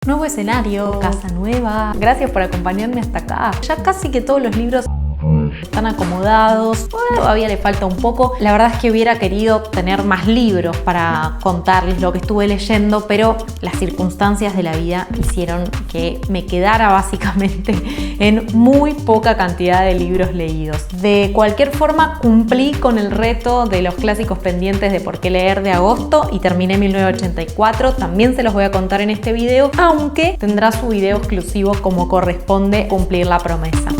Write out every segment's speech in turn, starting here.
Nuevo escenario, casa nueva. Gracias por acompañarme hasta acá. Ya casi que todos los libros están acomodados. Todavía le falta un poco. La verdad es que hubiera querido tener más libros para contarles lo que estuve leyendo, pero las circunstancias de la vida hicieron que me quedara básicamente en muy poca cantidad de libros leídos. De cualquier forma, cumplí con el reto de los clásicos pendientes de por qué leer de agosto y terminé 1984. También se los voy a contar en este video, aunque tendrá su video exclusivo como corresponde cumplir la promesa.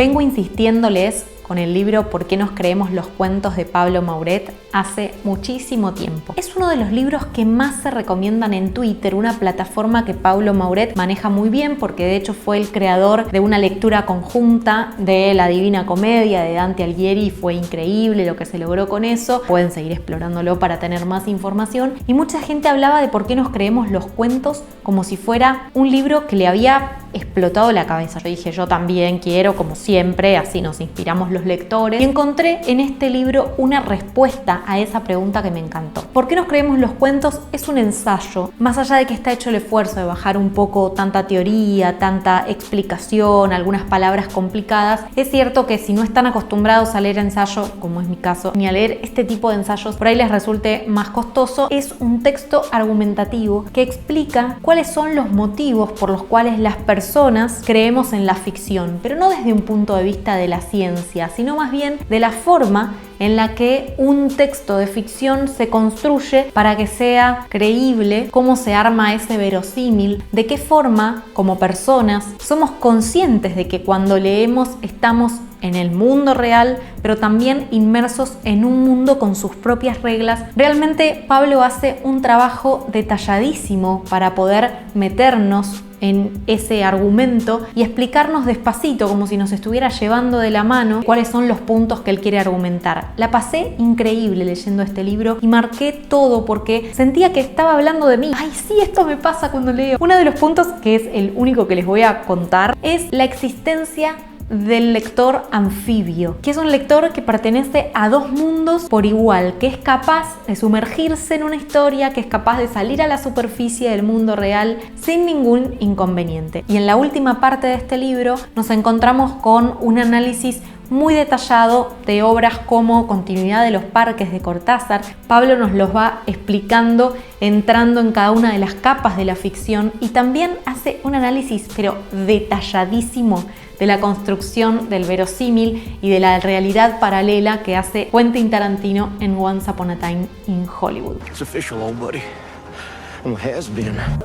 Vengo insistiéndoles con el libro ¿Por qué nos creemos los cuentos? De Pablo Mauret hace muchísimo tiempo. Es uno de los libros que más se recomiendan en Twitter, una plataforma que Pablo Mauret maneja muy bien porque de hecho fue el creador de una lectura conjunta de La Divina Comedia de Dante Alighieri y fue increíble lo que se logró con eso. Pueden seguir explorándolo para tener más información. Y mucha gente hablaba de por qué nos creemos los cuentos como si fuera un libro que le había explotado la cabeza. Yo dije, yo también quiero, como siempre, así nos inspiramos los lectores. Y encontré en este libro una respuesta a esa pregunta que me encantó. ¿Por qué nos creemos los cuentos? Es un ensayo. Más allá de que está hecho el esfuerzo de bajar un poco tanta teoría, tanta explicación, algunas palabras complicadas, es cierto que si no están acostumbrados a leer ensayo, como es mi caso, ni a leer este tipo de ensayos, por ahí les resulte más costoso. Es un texto argumentativo que explica cuáles son los motivos por los cuales las personas creemos en la ficción, pero no desde un punto de vista de la ciencia, sino más bien de la forma en la que un texto de ficción se construye para que sea creíble, cómo se arma ese verosímil, de qué forma, como personas, somos conscientes de que cuando leemos estamos en el mundo real, pero también inmersos en un mundo con sus propias reglas. Realmente Pablo hace un trabajo detalladísimo para poder meternos en ese argumento y explicarnos despacito, como si nos estuviera llevando de la mano, cuáles son los puntos que él quiere argumentar. La pasé increíble leyendo este libro y marqué todo porque sentía que estaba hablando de mí. Ay, sí, esto me pasa cuando leo. Uno de los puntos, que es el único que les voy a contar, es la existencia del lector anfibio, que es un lector que pertenece a dos mundos por igual, que es capaz de sumergirse en una historia, que es capaz de salir a la superficie del mundo real sin ningún inconveniente. Y en la última parte de este libro nos encontramos con un análisis muy detallado de obras como Continuidad de los Parques de Cortázar. Pablo nos los va explicando entrando en cada una de las capas de la ficción y también hace un análisis pero detalladísimo de la construcción del verosímil y de la realidad paralela que hace Quentin Tarantino en Once Upon a Time in Hollywood.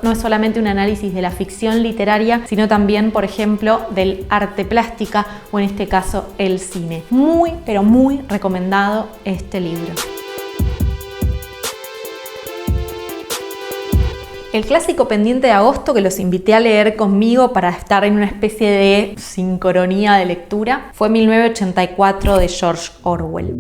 No es solamente un análisis de la ficción literaria, sino también, por ejemplo, del arte plástica o en este caso el cine. Muy, pero muy recomendado este libro. El clásico pendiente de agosto que los invité a leer conmigo para estar en una especie de sincronía de lectura fue 1984 de George Orwell.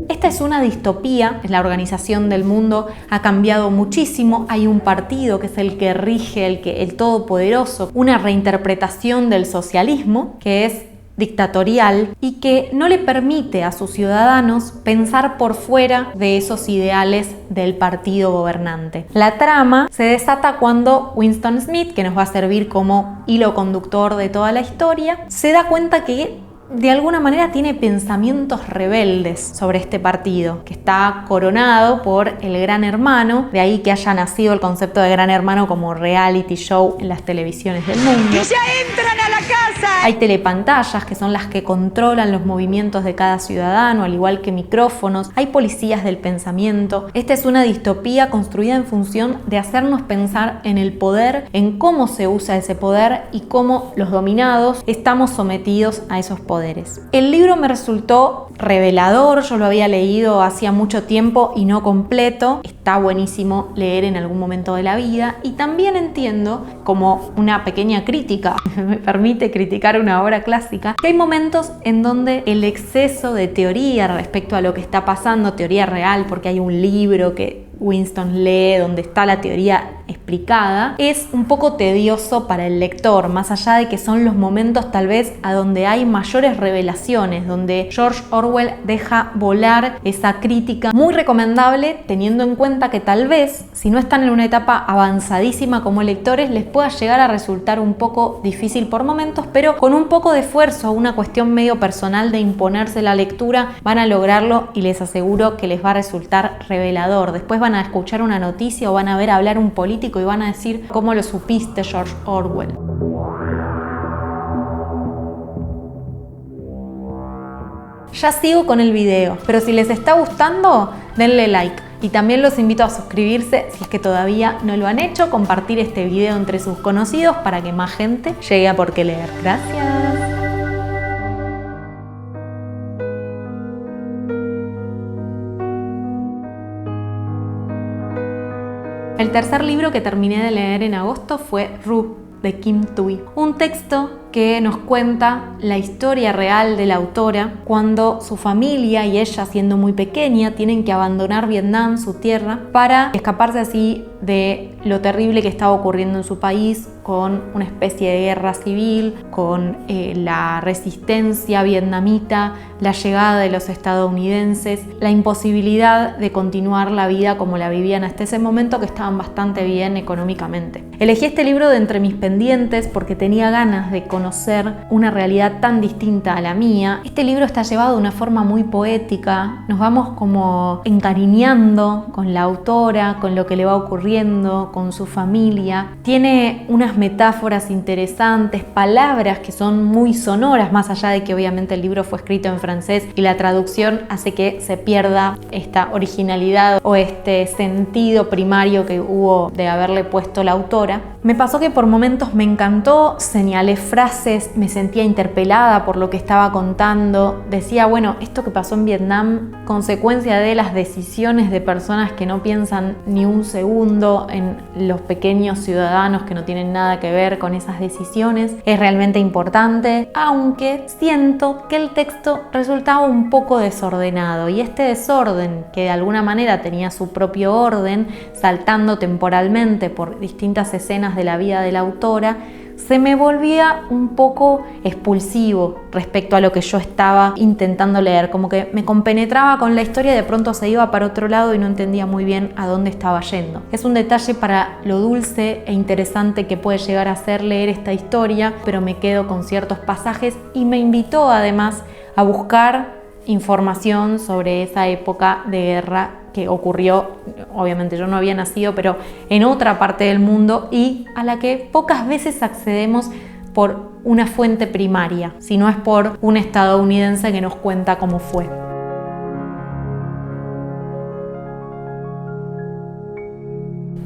Esta es una distopía, la organización del mundo ha cambiado muchísimo, hay un partido que es el que rige, el todopoderoso, una reinterpretación del socialismo que es dictatorial y que no le permite a sus ciudadanos pensar por fuera de esos ideales del partido gobernante. La trama se desata cuando Winston Smith, que nos va a servir como hilo conductor de toda la historia, se da cuenta que de alguna manera tiene pensamientos rebeldes sobre este partido, que está coronado por el Gran Hermano, de ahí que haya nacido el concepto de Gran Hermano como reality show en las televisiones del mundo. ¡Que ya entran a la casa! Hay telepantallas que son las que controlan los movimientos de cada ciudadano, al igual que micrófonos. Hay policías del pensamiento. Esta es una distopía construida en función de hacernos pensar en el poder, en cómo se usa ese poder y cómo los dominados estamos sometidos a esos poderes. El libro me resultó revelador, yo lo había leído hacía mucho tiempo y no completo. Está buenísimo leer en algún momento de la vida y también entiendo, como una pequeña crítica, me permite criticar una obra clásica, que hay momentos en donde el exceso de teoría respecto a lo que está pasando, teoría real, porque hay un libro que Winston lee donde está la teoría explicada, es un poco tedioso para el lector, más allá de que son los momentos tal vez a donde hay mayores revelaciones, donde George Orwell deja volar esa crítica. Muy recomendable, teniendo en cuenta que tal vez, si no están en una etapa avanzadísima como lectores, les pueda llegar a resultar un poco difícil por momentos, pero con un poco de esfuerzo, una cuestión medio personal de imponerse la lectura, van a lograrlo y les aseguro que les va a resultar revelador. Después van a escuchar una noticia o van a ver hablar un político y van a decir: ¿cómo lo supiste, George Orwell? Ya sigo con el video, pero si les está gustando, denle like. Y también los invito a suscribirse si es que todavía no lo han hecho, compartir este video entre sus conocidos para que más gente llegue a Por qué leer. Gracias. El tercer libro que terminé de leer en agosto fue Ru, de Kim Thuy. Un texto que nos cuenta la historia real de la autora cuando su familia y ella, siendo muy pequeña, tienen que abandonar Vietnam, su tierra, para escaparse así de lo terrible que estaba ocurriendo en su país, con una especie de guerra civil, con la resistencia vietnamita, la llegada de los estadounidenses, la imposibilidad de continuar la vida como la vivían hasta ese momento, que estaban bastante bien económicamente. Elegí este libro de entre mis pendientes porque tenía ganas de conocer una realidad tan distinta a la mía. Este libro está llevado de una forma muy poética, nos vamos como encariñando con la autora, con lo que le va ocurriendo, con su familia. Tiene unas metáforas interesantes, palabras que son muy sonoras, más allá de que obviamente el libro fue escrito en francés y la traducción hace que se pierda esta originalidad o este sentido primario que hubo de haberle puesto la autora. Me pasó que por momentos me encantó, señalé frases, me sentía interpelada por lo que estaba contando. Decía, bueno, esto que pasó en Vietnam, consecuencia de las decisiones de personas que no piensan ni un segundo en los pequeños ciudadanos que no tienen nada que ver con esas decisiones, es realmente importante, aunque siento que el texto resultaba un poco desordenado, y este desorden, que de alguna manera tenía su propio orden, saltando temporalmente por distintas escenas de la vida de la autora, se me volvía un poco expulsivo respecto a lo que yo estaba intentando leer, como que me compenetraba con la historia y de pronto se iba para otro lado y no entendía muy bien a dónde estaba yendo. Es un detalle para lo dulce e interesante que puede llegar a ser leer esta historia, pero me quedo con ciertos pasajes y me invitó además a buscar información sobre esa época de guerra que ocurrió, obviamente yo no había nacido, pero en otra parte del mundo, y a la que pocas veces accedemos por una fuente primaria, si no es por un estadounidense que nos cuenta cómo fue.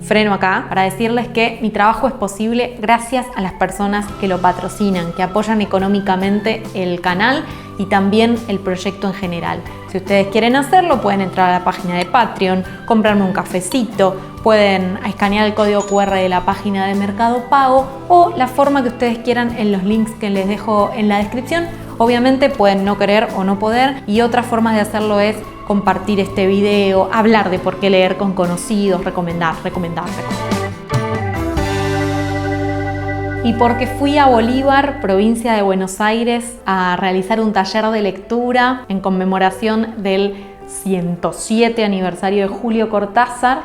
Freno acá para decirles que mi trabajo es posible gracias a las personas que lo patrocinan, que apoyan económicamente el canal y también el proyecto en general. Si ustedes quieren hacerlo, pueden entrar a la página de Patreon, comprarme un cafecito, pueden escanear el código QR de la página de Mercado Pago o la forma que ustedes quieran en los links que les dejo en la descripción. Obviamente pueden no querer o no poder, y otra forma de hacerlo es compartir este video, hablar de por qué leer con conocidos, recomendar. Y porque fui a Bolívar, provincia de Buenos Aires, a realizar un taller de lectura en conmemoración del 107 aniversario de Julio Cortázar,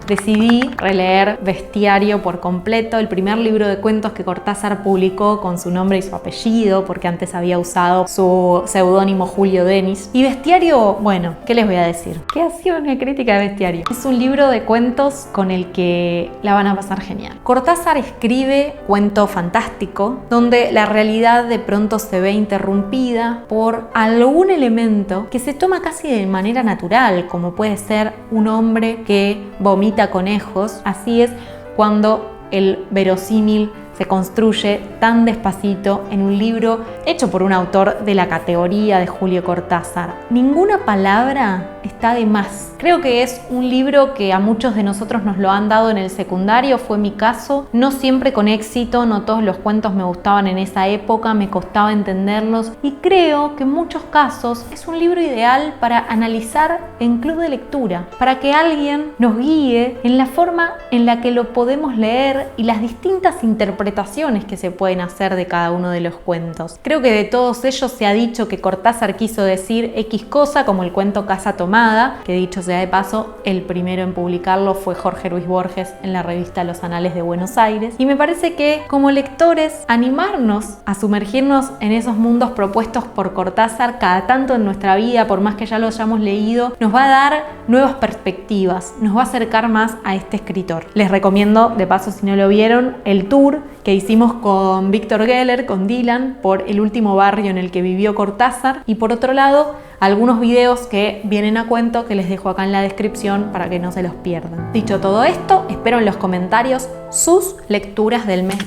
decidí releer Bestiario por completo, el primer libro de cuentos que Cortázar publicó con su nombre y su apellido, porque antes había usado su seudónimo Julio Denis. Y Bestiario, bueno, ¿qué les voy a decir? ¿Qué ha sido una crítica de Bestiario? Es un libro de cuentos con el que la van a pasar genial. Cortázar escribe cuento fantástico, donde la realidad de pronto se ve interrumpida por algún elemento que se toma casi de manera natural, como puede ser un hombre que vomita conejos. Así es cuando el verosímil se construye tan despacito en un libro hecho por un autor de la categoría de Julio Cortázar. Ninguna palabra está de más. Creo que es un libro que a muchos de nosotros nos lo han dado en el secundario, fue mi caso, no siempre con éxito, no todos los cuentos me gustaban en esa época, me costaba entenderlos y creo que en muchos casos es un libro ideal para analizar en club de lectura, para que alguien nos guíe en la forma en la que lo podemos leer y las distintas interpretaciones que se pueden hacer de cada uno de los cuentos. Creo que de todos ellos se ha dicho que Cortázar quiso decir X cosa, como el cuento Casa Tomada, que dicho sea de paso, el primero en publicarlo fue Jorge Luis Borges en la revista Los Anales de Buenos Aires. Y me parece que como lectores, animarnos a sumergirnos en esos mundos propuestos por Cortázar cada tanto en nuestra vida, por más que ya lo hayamos leído, nos va a dar nuevas perspectivas, nos va a acercar más a este escritor. Les recomiendo, de paso si no lo vieron, el tour que hicimos con Víctor Geller, con Dylan, por el último barrio en el que vivió Cortázar, y por otro lado, algunos videos que vienen a cuento que les dejo acá en la descripción para que no se los pierdan. Dicho todo esto, espero en los comentarios sus lecturas del mes.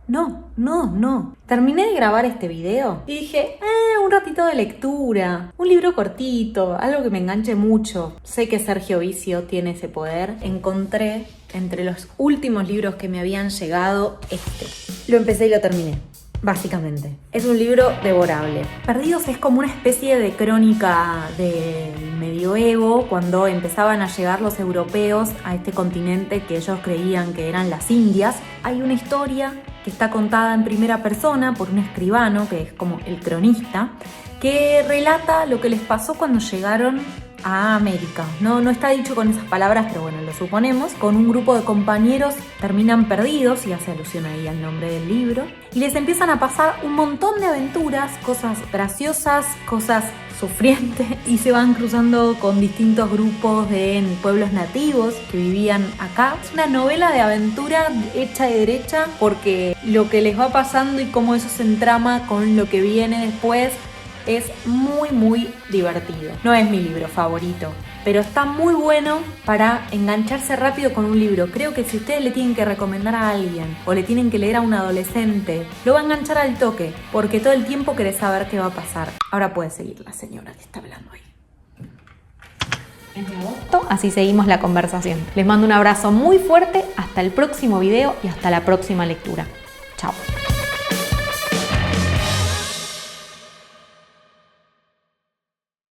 No. Terminé de grabar este video y dije, un ratito de lectura, un libro cortito, algo que me enganche mucho. Sé que Sergio Vicio tiene ese poder. Encontré entre los últimos libros que me habían llegado este. Lo empecé y lo terminé. Básicamente, es un libro devorable. Perdidos es como una especie de crónica del medioevo, cuando empezaban a llegar los europeos a este continente que ellos creían que eran las Indias. Hay una historia que está contada en primera persona por un escribano, que es como el cronista, que relata lo que les pasó cuando llegaron a América. No está dicho con esas palabras, pero bueno, lo suponemos. Con un grupo de compañeros terminan perdidos, y hace alusión ahí al nombre del libro, y les empiezan a pasar un montón de aventuras, cosas graciosas, cosas sufrientes, y se van cruzando con distintos grupos de pueblos nativos que vivían acá. Es una novela de aventura hecha y derecha, porque lo que les va pasando y cómo eso se entrama con lo que viene después es muy divertido. No es mi libro favorito, pero está muy bueno para engancharse rápido con un libro. Creo que si ustedes le tienen que recomendar a alguien o le tienen que leer a un adolescente, lo va a enganchar al toque, porque todo el tiempo querés saber qué va a pasar. Ahora puede seguir la señora que está hablando ahí. Así seguimos la conversación. Les mando un abrazo muy fuerte, hasta el próximo video y hasta la próxima lectura. Chao.